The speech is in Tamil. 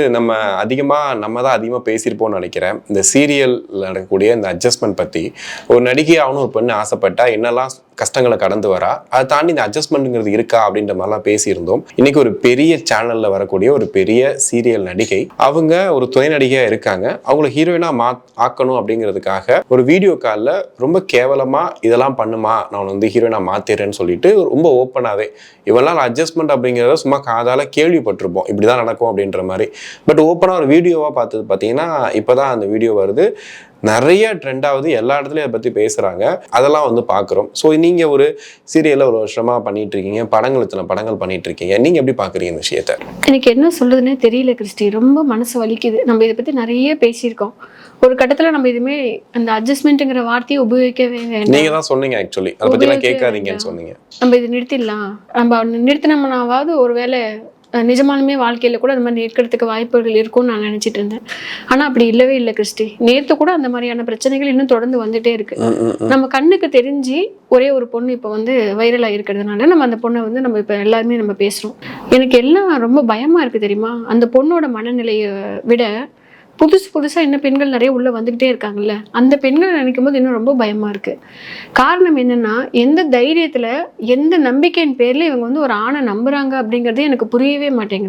நம்ம நம்ம தான் அதிகமாக பேசியிருப்போம்னு நினைக்கிறேன். இந்த சீரியல்ல நடக்கக்கூடிய இந்த அட்ஜஸ்ட்மெண்ட் பற்றி. ஒரு நடிகையாகனு ஒரு பெண்ணு ஆசைப்பட்டா என்னெல்லாம் கஷ்டங்களை கடந்து வரா, அதை தாண்டி இந்த அட்ஜஸ்ட்மெண்ட்ங்கிறது இருக்கா அப்படின்ற மாதிரிலாம் பேசியிருந்தோம். இன்னைக்கு ஒரு பெரிய சேனல்ல வரக்கூடிய ஒரு பெரிய சீரியல் நடிகை, அவங்க ஒரு துணை நடிகையா இருக்காங்க. அவங்களை ஹீரோயினா ஆக்கணும் அப்படிங்கிறதுக்காக ஒரு வீடியோ காலில் ரொம்ப கேவலமா இதெல்லாம் பண்ணுமா, நான் வந்து ஹீரோயினா மாத்திடுறேன்னு சொல்லிட்டு ரொம்ப ஓப்பனாகவே இவெல்லாம் அட்ஜஸ்ட்மெண்ட் அப்படிங்கிறத சும்மா காதால கேள்விப்பட்டிருப்போம், இப்படிதான் நடக்கும் அப்படின்ற மாதிரி. பட் ஓப்பனாக ஒரு வீடியோவாக பார்த்தது பார்த்தீங்கன்னா இப்போதான் அந்த வீடியோ வருது, நிறைய ட்ரெண்டாவது, எல்லா இடத்துலையும் அதை பற்றி பேசுகிறாங்க, அதெல்லாம் வந்து பார்க்குறோம். ஸோ நீங்கள் ஒரு சீரியலில் ஒரு வருஷமாக பண்ணிட்டு இருக்கீங்க, இத்தனை படங்கள் பண்ணிட்டு இருக்கீங்க, நீங்கள் எப்படி பார்க்குறீங்க இந்த விஷயத்த? எனக்கு என்ன சொல்றதுன்னே தெரியல கிறிஸ்டி, ரொம்ப மனசு வலிக்குது. நம்ம இதை பற்றி நிறைய பேசியிருக்கோம். ஒரு கட்டத்தில் நம்ம இதுவுமே அந்த அட்ஜஸ்ட்மெண்ட்டுங்கிற வார்த்தையை உபயோகிக்கவே வேண்டாம். நீங்கள் தான் சொன்னீங்க ஆக்சுவலி, அதை பற்றிலாம் கேட்காதீங்கன்னு சொன்னீங்க. நம்ம இது நிறுத்திடலாம், நம்ம நிறுத்தினோம்னாவது ஒரு வேளை நிஜமானுமே வாழ்க்கையில் கூட அந்த மாதிரி இருக்கிறதுக்கு வாய்ப்புகள் இருக்கும்னு நான் நினச்சிட்டு இருந்தேன். ஆனால் அப்படி இல்லவே இல்லை கிறிஸ்டி. நேற்று கூட அந்த மாதிரியான பிரச்சனைகள் இன்னும் தொடர்ந்து வந்துட்டே இருக்கு. நம்ம கண்ணுக்கு தெரிஞ்சு ஒரே ஒரு பொண்ணு இப்போ வந்து வைரலாக இருக்கிறதுனால நம்ம அந்த பொண்ணை வந்து நம்ம இப்போ எல்லாருமே நம்ம பேசுகிறோம். எனக்கு எல்லாம் ரொம்ப பயமாக இருக்குது தெரியுமா. அந்த பொண்ணோட மனநிலையை விட புதுசாக இன்னும் பெண்கள் நிறைய உள்ளே வந்துக்கிட்டே இருக்காங்கல்ல, அந்த பெண்களை நினைக்கும் போது இன்னும் ரொம்ப பயமாக இருக்குது. காரணம் என்னென்னா, எந்த தைரியத்தில் எந்த நம்பிக்கையின் பேரில் இவங்க வந்து ஒரு ஆணை நம்புகிறாங்க அப்படிங்கிறது எனக்கு புரியவே மாட்டேங்குது.